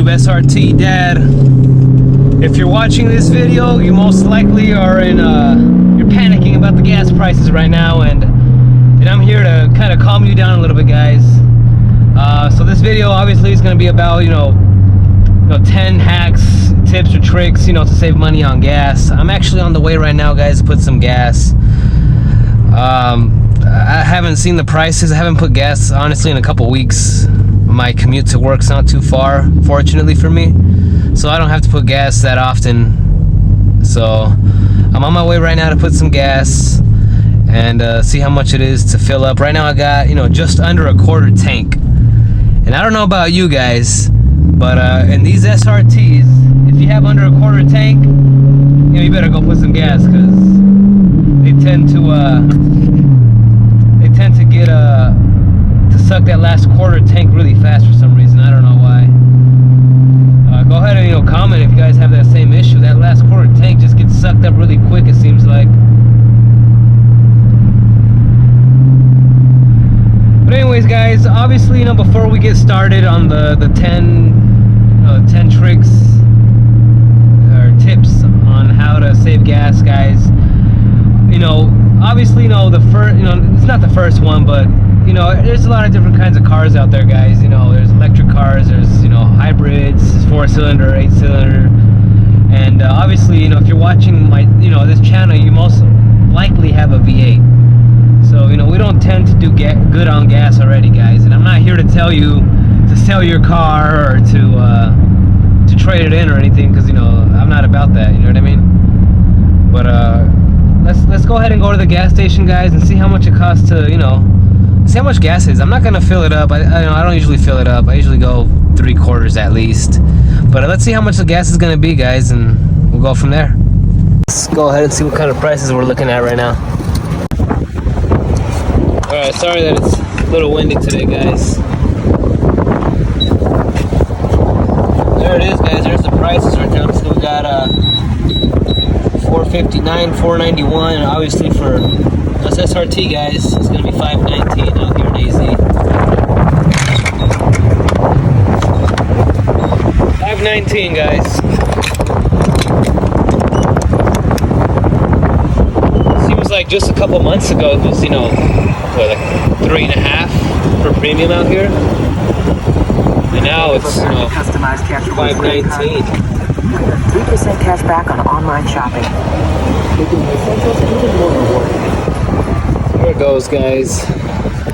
SRT dad. If you're watching this video, you most likely are in you're panicking about the gas prices right now, and I'm here to kind of calm you down a little bit, guys. So this video obviously is going to be about 10 hacks, tips or tricks to save money on gas. I'm actually on the way right now, guys, to put some gas. I haven't seen the prices. I haven't put gas honestly in a couple weeks. My commute to work's not too far, fortunately for me, so I don't have to put gas that often. So I'm on my way right now to put some gas and see how much it is to fill up. Right now I got just under a quarter tank, and I don't know about you guys, but in these SRTs, if you have under a quarter tank, you better go put some gas, because they tend to get to suck that last quarter tank really fast for some reason. I don't know why. Go ahead and comment if you guys have that same issue. That last quarter tank just gets sucked up really quick, it seems like. But anyways, guys, obviously before we get started on the 10 tricks or tips on how to save gas, guys, obviously the first, it's not the first one, but there's a lot of different kinds of cars out there, guys. There's electric cars, there's hybrids, 4-cylinder, 8-cylinder, and obviously if you're watching my this channel, you most likely have a V8. So we don't tend to do good on gas already, guys, and I'm not here to tell you to sell your car or to trade it in or anything, because I'm not about that, you know what I mean? But let's go ahead and go to the gas station, guys, and see how much it costs to see how much gas is. I'm not gonna fill it up. I don't usually fill it up. I usually go 3/4 at least. But let's see how much the gas is gonna be, guys, and we'll go from there. Let's go ahead and see what kind of prices we're looking at right now. All right, sorry that it's a little windy today, guys. There it is, guys. There's the prices right there. So we got $4.59, $4.91, and obviously for us SRT guys, it's gonna be $5.19 out here in AZ. $5.19, guys. Seems like just a couple months ago it was, like $3.50 for premium out here, and now it's $5.19. 3% cash back on online shopping. There it goes, guys.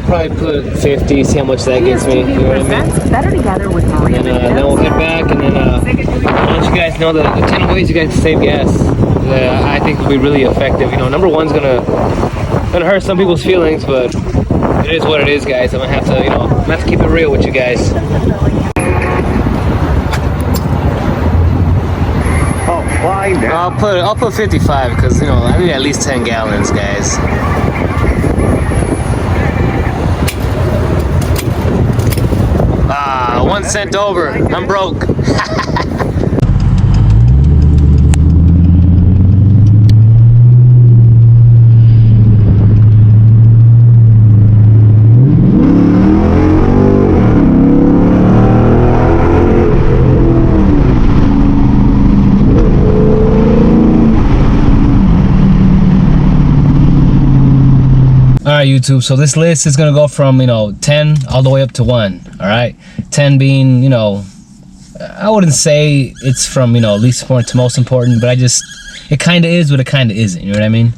Probably put 50, see how much that gets me. You know what I mean? Better together with Maria. And then we'll head back, and then I'll let you guys know the 10 ways you guys can save gas. I think will be really effective. Number one's gonna hurt some people's feelings, but it is what it is, guys. I'm gonna have to, I'm gonna have to keep it real with you guys. I'll put 55, because I need at least 10 gallons, guys. 1 cent over. I'm broke. Alright, YouTube, so this list is gonna go from 10 all the way up to 1. Alright, 10 being I wouldn't say it's from least important to most important, but it kind of is, but it kind of isn't, you know what I mean?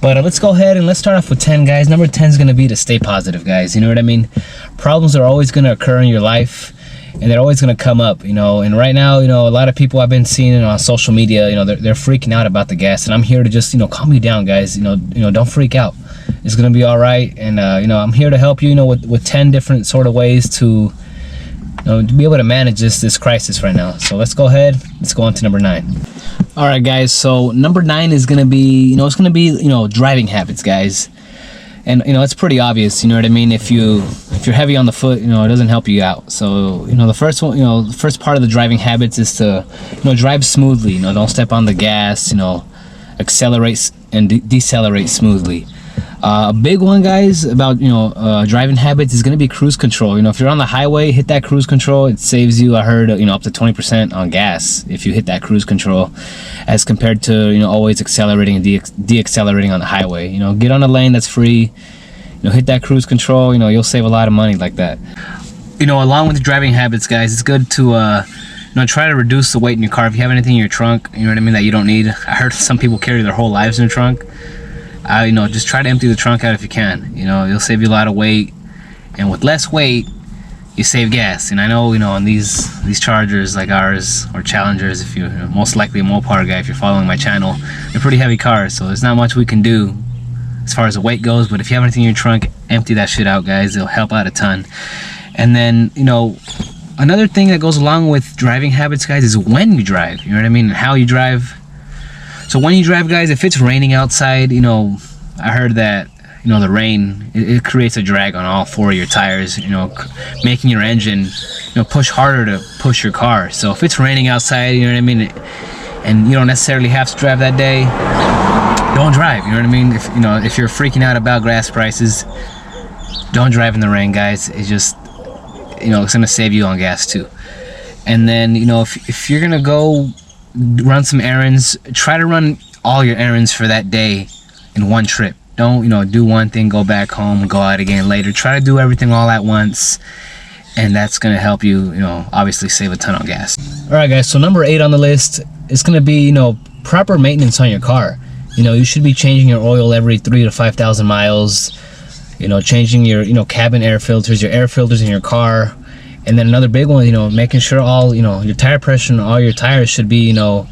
But let's go ahead and let's start off with 10, guys. Number 10 is gonna be to stay positive, guys. You know what I mean? Problems are always gonna occur in your life, and they're always gonna come up, and right now, a lot of people I've been seeing on social media, they're freaking out about the gas, and I'm here to just calm you down, guys. Don't freak out. It's gonna be all right, and I'm here to help you, with 10 different sort of ways to be able to manage this crisis right now. So let's go ahead. Let's go on to number 9. All right, guys. So number 9 is gonna be, it's gonna be driving habits, guys. And it's pretty obvious, you know what I mean? If you're heavy on the foot, it doesn't help you out. So the first one, the first part of the driving habits is to drive smoothly. Don't step on the gas. Accelerate and decelerate smoothly. A big one, guys, about driving habits is going to be cruise control. If you're on the highway, hit that cruise control. It saves you, I heard, up to 20% on gas if you hit that cruise control, as compared to always accelerating and deaccelerating on the highway. Get on a lane that's free. Hit that cruise control. You'll save a lot of money like that. Along with driving habits, guys, it's good to try to reduce the weight in your car. If you have anything in your trunk, that you don't need. I heard some people carry their whole lives in their trunk. Just try to empty the trunk out if you can. It'll save you a lot of weight, and with less weight, you save gas. And I know, on these Chargers like ours or Challengers, if you're most likely a Mopar guy, if you're following my channel, they're pretty heavy cars, so there's not much we can do as far as the weight goes. But if you have anything in your trunk, empty that shit out, guys. It'll help out a ton. And then, another thing that goes along with driving habits, guys, is when you drive. And how you drive. So when you drive, guys, if it's raining outside, I heard that, the rain, it creates a drag on all four of your tires, making your engine, push harder to push your car. So if it's raining outside, and you don't necessarily have to drive that day, don't drive, If you're freaking out about gas prices, don't drive in the rain, guys. It's just, it's gonna save you on gas too. And then, if you're gonna go run some errands, try to run all your errands for that day in one trip. Don't do one thing, go back home, and go out again later. Try to do everything all at once, and that's gonna help you obviously save a ton on gas. All right, guys, so number 8 on the list is gonna be proper maintenance on your car. You should be changing your oil every 3,000 to 5,000 miles. Changing your cabin air filters, your air filters in your car. And then another big one, making sure all, your tire pressure and all your tires should be, the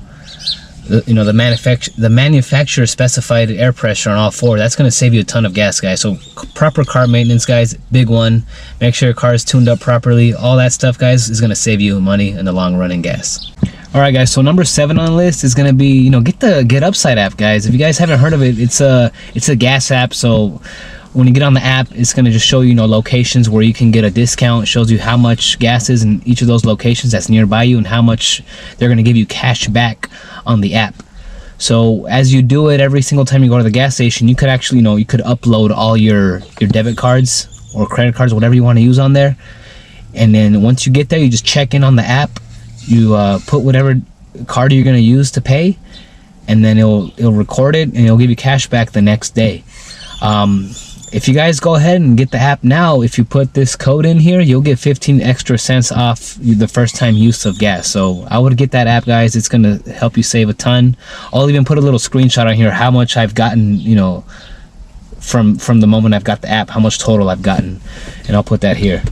manufacturer specified air pressure on all four. That's going to save you a ton of gas, guys. So proper car maintenance, guys, big one. Make sure your car is tuned up properly. All that stuff, guys, is going to save you money in the long run in gas. All right, guys, so number 7 on the list is going to be, get the Get Upside app, guys. If you guys haven't heard of it, it's a gas app. So when you get on the app, it's going to just show you, locations where you can get a discount. It shows you how much gas is in each of those locations that's nearby you and how much they're going to give you cash back on the app. So as you do it every single time you go to the gas station, you could actually, you could upload all your debit cards or credit cards, whatever you want to use on there. And then once you get there, you just check in on the app. You put whatever card you're going to use to pay, and then it'll record it and it'll give you cash back the next day. If you guys go ahead and get the app now, if you put this code in here, you'll get 15 extra cents off the first time use of gas. So I would get that app, guys. It's going to help you save a ton. I'll even put a little screenshot on here how much I've gotten, from the moment I've got the app, how much total I've gotten, and I'll put that here.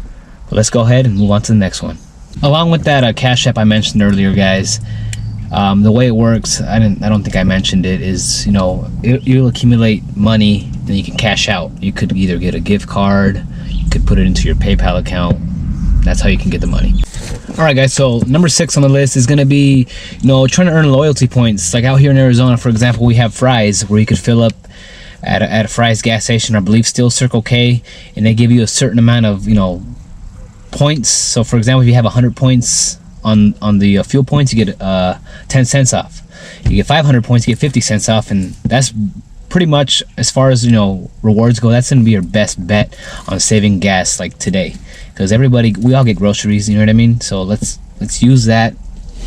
But let's go ahead and move on to the next one. Along with that Cash App I mentioned earlier, guys, the way it works, I don't think I mentioned it, is you'll accumulate money, then you can cash out. You could either get a gift card, you could put it into your PayPal account. That's how you can get the money. All right, guys, so number 6 on the list is going to be trying to earn loyalty points. Like out here in Arizona, for example, we have Fry's, where you could fill up at a Fry's gas station, or I believe still Circle K, and they give you a certain amount of points. So for example, if you have 100 points on the fuel points, you get 10 cents off. You get 500 points, you get 50 cents off, and that's pretty much, as far as rewards go, that's gonna be your best bet on saving gas like today, because we all get groceries, you know what I mean? So let's use that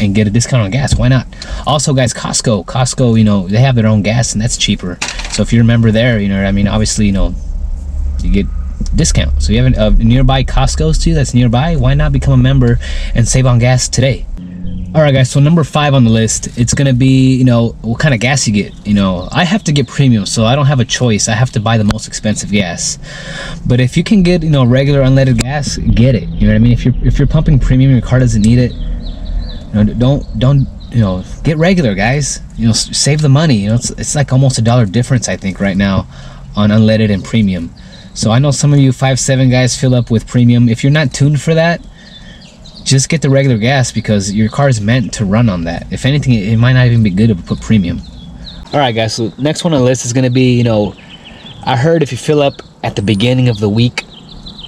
and get a discount on gas. Why not? Also, guys, Costco, they have their own gas, and that's cheaper. So if you're a member there, you know what I mean, obviously, you get discount. So you have a nearby Costco's to you that's nearby, why not become a member and save on gas today? All right, guys, so number 5 on the list, it's gonna be what kind of gas you get. I have to get premium, so I don't have a choice. I have to buy the most expensive gas. But if you can get regular unleaded gas, get it. You know what I mean? If you're pumping premium, your car doesn't need it, don't get regular, guys. Save the money. It's like almost $1 difference, I think, right now on unleaded and premium. So I know some of you 5'7" guys fill up with premium. If you're not tuned for that, just get the regular gas, because your car is meant to run on that. If anything, it might not even be good to put premium. All right, guys, so next one on the list is going to be, I heard if you fill up at the beginning of the week,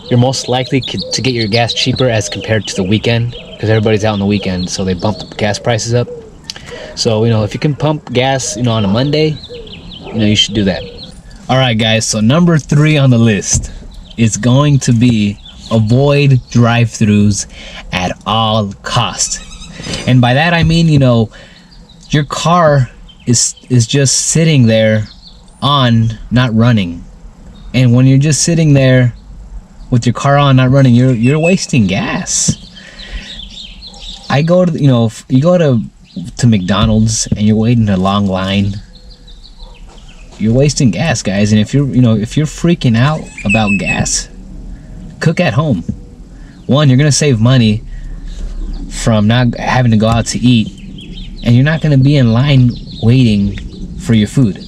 you're most likely to get your gas cheaper as compared to the weekend, because everybody's out on the weekend, so they bump the gas prices up. So, if you can pump gas, on a Monday, you should do that. All right, guys, so number 3 on the list is going to be avoid drive-thrus at all costs. And by that I mean, you know, your car is just sitting there on, not running. And when you're just sitting there with your car on, not running, you're wasting gas. I go to, you know, if you go to McDonald's and you're waiting in a long line, you're wasting gas, guys. And if you're freaking out about gas, cook at home. One, you're gonna save money from not having to go out to eat, and you're not gonna be in line waiting for your food.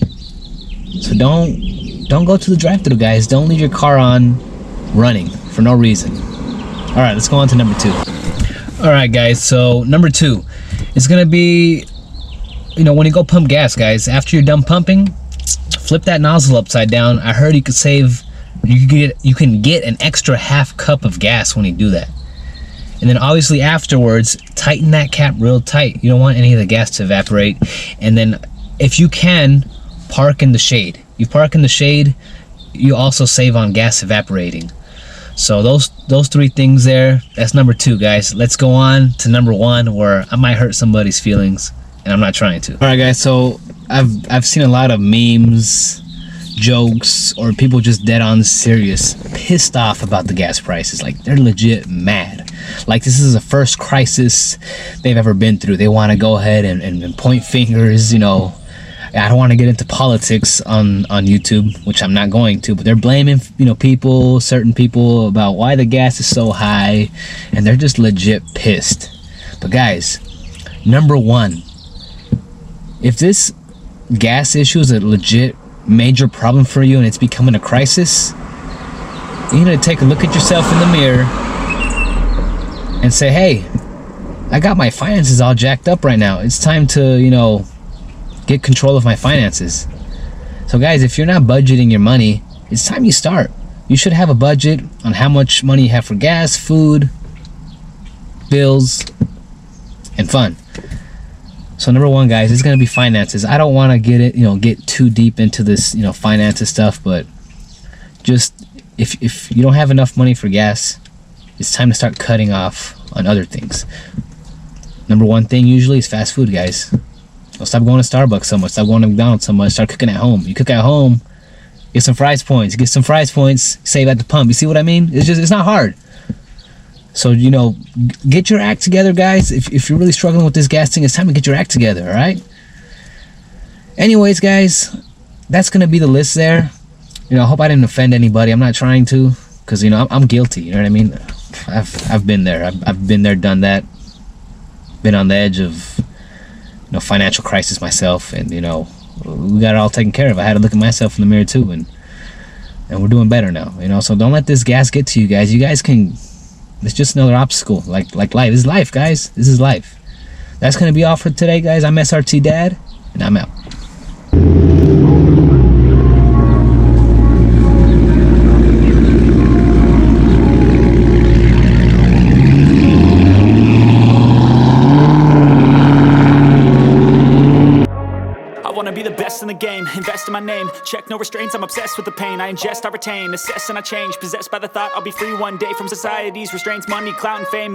So don't go to the drive-thru, guys. Don't leave your car on running for no reason. All right, let's go on to number 2. All right, guys, so number 2 is gonna be, you know, when you go pump gas, guys, after you're done pumping, flip that nozzle upside down. I heard you can get an extra half cup of gas when you do that. And then obviously afterwards, tighten that cap real tight. You don't want any of the gas to evaporate. And then if you can, park in the shade. You park in the shade, you also save on gas evaporating. So those 3 things there, that's number 2, guys. Let's go on to number 1, where I might hurt somebody's feelings, and I'm not trying to. All right, guys, so I've seen a lot of memes, jokes, or people just dead on serious, pissed off about the gas prices. Like, they're legit mad. Like, this is the first crisis they've ever been through. They want to go ahead and point fingers, you know. I don't want to get into politics on YouTube, which I'm not going to, but they're blaming, you know, certain people about why the gas is so high, and they're just legit pissed. But guys, number 1, if this gas issue is a legit major problem for you and it's becoming a crisis, you need to take a look at yourself in the mirror and say, hey, I got my finances all jacked up right now. It's time to, you know, get control of my finances. So guys, if you're not budgeting your money, it's time you start. You should have a budget on how much money you have for gas, food, bills, and fun. So number 1, guys, is going to be finances. I don't want to get too deep into this, you know, finances stuff, but just if you don't have enough money for gas, it's time to start cutting off on other things. Number 1 thing usually is fast food, guys. So stop going to Starbucks so much. Stop going to McDonald's so much. Start cooking at home. You cook at home, get some fries points. Get some fries points, save at the pump. You see what I mean? It's not hard. So, you know, get your act together, guys. If you're really struggling with this gas thing, it's time to get your act together, all right? Anyways, guys, that's going to be the list there. You know, I hope I didn't offend anybody. I'm not trying to, because, you know, I'm guilty. You know what I mean? I've been there. I've been there, done that. Been on the edge of, you know, financial crisis myself, and, you know, we got it all taken care of. I had to look at myself in the mirror too, and we're doing better now, you know. So don't let this gas get to you, guys. You guys can, it's just another obstacle, like life. This is life, guys. This is life. That's gonna be all for today, guys. I'm SRT Dad, and I'm out. Be the best in the game, invest in my name, check no restraints, I'm obsessed with the pain, I ingest, I retain, assess and I change, possessed by the thought I'll be free one day from society's restraints, money, clout and fame.